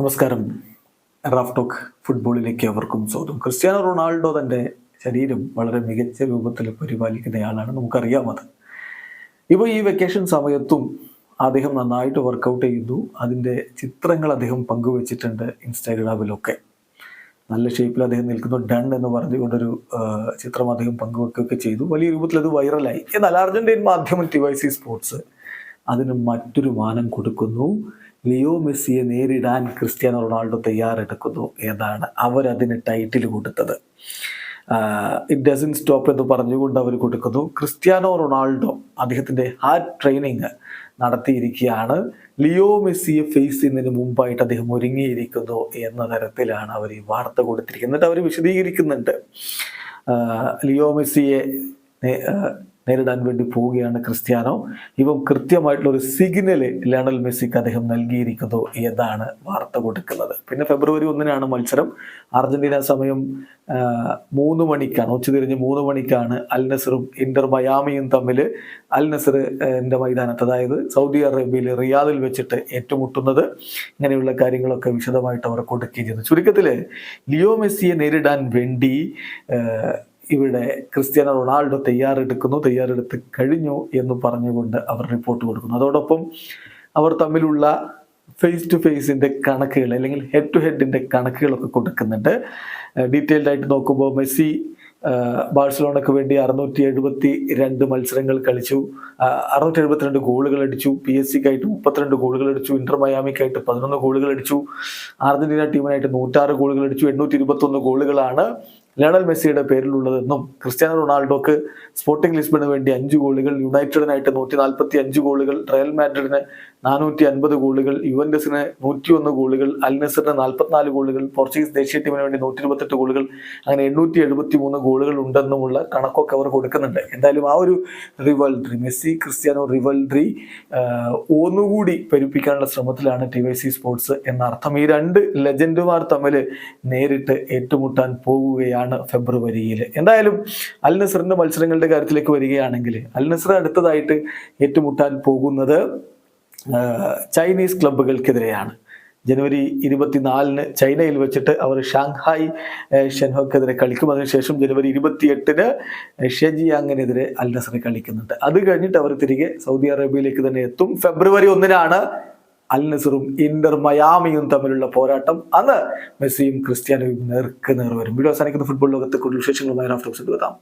നമസ്കാരം. Raf talk ഫുട്ബോളിലേക്ക് അവർക്കും സ്വാഗതം. ക്രിസ്ത്യാനോ റൊണാൾഡോ തൻ്റെ ശരീരം വളരെ മികച്ച രൂപത്തിൽ പരിപാലിക്കുന്നയാളാണ്, നമുക്കറിയാം അത്. ഇപ്പോൾ ഈ വെക്കേഷൻ സമയത്തും അദ്ദേഹം നന്നായിട്ട് വർക്കൗട്ട് ചെയ്യുന്നു. അതിൻ്റെ ചിത്രങ്ങൾ അദ്ദേഹം പങ്കുവച്ചിട്ടുണ്ട് ഇൻസ്റ്റാഗ്രാമിലൊക്കെ. നല്ല ഷേപ്പിൽ അദ്ദേഹം നിൽക്കുന്നു, ഡൺ എന്ന് പറഞ്ഞുകൊണ്ടൊരു ചിത്രം അദ്ദേഹം പങ്കുവെക്കുകയൊക്കെ ചെയ്തു. വലിയ രൂപത്തിൽ അത് വൈറലായി. എന്നാൽ അർജന്റീൻ മാധ്യമം TYC സ്പോർട്സ് അതിന് മറ്റൊരു മാനം കൊടുക്കുന്നു. ലിയോ മെസ്സിയെ നേരിടാൻ ക്രിസ്ത്യാനോ റൊണാൾഡോ തയ്യാറെടുക്കുന്നു എന്നാണ് അവരതിന് ടൈറ്റിൽ കൊടുത്തത്. ഇറ്റ് ഡസൻ സ്റ്റോപ്പ് എന്ന് പറഞ്ഞുകൊണ്ട് അവർ കൊടുക്കുന്നു. ക്രിസ്ത്യാനോ റൊണാൾഡോ അദ്ദേഹത്തിൻ്റെ ഹാർഡ് ട്രെയിനിങ് നടത്തിയിരിക്കുകയാണ്. ലിയോ മെസ്സിയെ ഫേസ് ചെയ്യുന്നതിന് മുമ്പായിട്ട് അദ്ദേഹം ഒരുങ്ങിയിരിക്കുന്നു എന്ന തരത്തിലാണ് അവർ ഈ വാർത്ത കൊടുത്തിരിക്കുന്നത്. എന്നിട്ട് അവർ വിശദീകരിക്കുന്നുണ്ട്. ലിയോ മെസ്സിയെ നേരിടാൻ വേണ്ടി പോവുകയാണ് ക്രിസ്ത്യാനോ. ഇപ്പം കൃത്യമായിട്ടുള്ള ഒരു സിഗ്നൽ ലയണൽ മെസ്സിക്ക് അദ്ദേഹം നൽകിയിരിക്കുന്നു എന്നാണ് വാർത്ത കൊടുക്കുന്നത്. പിന്നെ ഫെബ്രുവരി 1 മത്സരം. അർജന്റീന സമയം 3 മണിക്കാണ്, ഉച്ചതിരിഞ്ഞ് 3 മണിക്കാണ് അൽ നസറും ഇന്റർ മയാമിയും തമ്മിൽ അൽ നസറിന്റെ മൈതാനത്ത്, അതായത് സൗദി അറേബ്യയിൽ റിയാദിൽ വെച്ചിട്ട് ഏറ്റുമുട്ടുന്നത്. ഇങ്ങനെയുള്ള കാര്യങ്ങളൊക്കെ വിശദമായിട്ട് അവർ കൊടുക്കുകയും ചെയ്യുന്നു. ചുരുക്കത്തിൽ ലിയോ മെസ്സിയെ നേരിടാൻ വേണ്ടി ഇവിടെ ക്രിസ്ത്യാനോ റൊണാൾഡോ തയ്യാറെടുത്ത് കഴിഞ്ഞു എന്ന് പറഞ്ഞുകൊണ്ട് അവർ റിപ്പോർട്ട് കൊടുക്കുന്നു. അതോടൊപ്പം അവർ തമ്മിലുള്ള ഫേസ് ടു ഫേസിൻ്റെ കണക്കുകൾ അല്ലെങ്കിൽ ഹെഡ് ടു ഹെഡിൻ്റെ കണക്കുകളൊക്കെ കൊടുക്കുന്നുണ്ട്. ഡീറ്റെയിൽഡ് ആയിട്ട് നോക്കുമ്പോൾ മെസ്സി ബാഴ്സലോണയ്ക്ക് വേണ്ടി 672 മത്സരങ്ങൾ കളിച്ചു, 672 ഗോളുകൾ അടിച്ചു. PSG-ക്കായിട്ട് 32 ഗോളുകൾ അടിച്ചു. ഇന്റർ മയാമിക്കായിട്ട് 11 ഗോളുകൾ അടിച്ചു. അർജന്റീന ടീമിനായിട്ട് 106 ഗോളുകൾ അടിച്ചു. 821 ഗോളുകളാണ് ലയണൽ മെസ്സിയുടെ പേരിലുള്ളതെന്നും ക്രിസ്ത്യാനോ റൊണാൾഡോക്ക് സ്പോർട്ടിംഗ് ലിസ്ബണിന് വേണ്ടി 5 ഗോളുകൾ, യുണൈറ്റഡിനായിട്ട് 145 ഗോളുകൾ, റയൽ മാഡ്രിഡിന് 450 ഗോളുകൾ, യുവന്റസിന് 101 ഗോളുകൾ, അൽ നസറിന് 44 ഗോളുകൾ, പോർച്ചുഗീസ് ദേശീയ ടീമിന് വേണ്ടി 128 ഗോളുകൾ, അങ്ങനെ 873 ഗോളുകൾ ഉണ്ടെന്നുമുള്ള കണക്കൊക്കെ അവർ കൊടുക്കുന്നുണ്ട്. എന്തായാലും ആ ഒരു റിവൽറി, മെസ്സി ക്രിസ്ത്യാനോ റിവൽറി ഒന്നുകൂടി പെരുപ്പിക്കാനുള്ള ശ്രമത്തിലാണ് TYC സ്പോർട്സ് എന്നർത്ഥം. ഈ 2 ലെജൻഡുമാർ തമ്മിൽ നേരിട്ട് ഏറ്റുമുട്ടാൻ പോവുകയാണ് ഫെബ്രുവരിയിൽ. എന്തായാലും അൽ നസറിന്റെ മത്സരങ്ങളുടെ കാര്യത്തിലേക്ക് വരികയാണെങ്കിൽ, അൽ നസർ അടുത്തതായിട്ട് ഏറ്റുമുട്ടാൻ പോകുന്നത് ചൈനീസ് ക്ലബ്ബുകൾക്കെതിരെയാണ്. ജനുവരി 24 ചൈനയിൽ വെച്ചിട്ട് അവർ ഷാങ്ഹായ് ഷെൻഹോക്കെതിരെ കളിക്കും. അതിനുശേഷം ജനുവരി 28 ഷെജിയാങ്ങിനെതിരെ അൽ നസർ കളിക്കുന്നുണ്ട്. അത് കഴിഞ്ഞിട്ട് അവർ തിരികെ സൗദി അറേബ്യയിലേക്ക് തന്നെ എത്തും. ഫെബ്രുവരി 1 അൽ നസറും ഇന്റർ മയാമിയും തമ്മിലുള്ള പോരാട്ടം. അന്ന് മെസ്സിയും ക്രിസ്ത്യാനോയും നേർക്ക് നേർ വരും. വീഡിയോ അവസാനിക്കുന്ന ഫുട്ബോൾ ലോകത്തെ കൂടുതൽ വിശേഷങ്ങളുമായി റാഫ് ടോക്സ് എത്താം.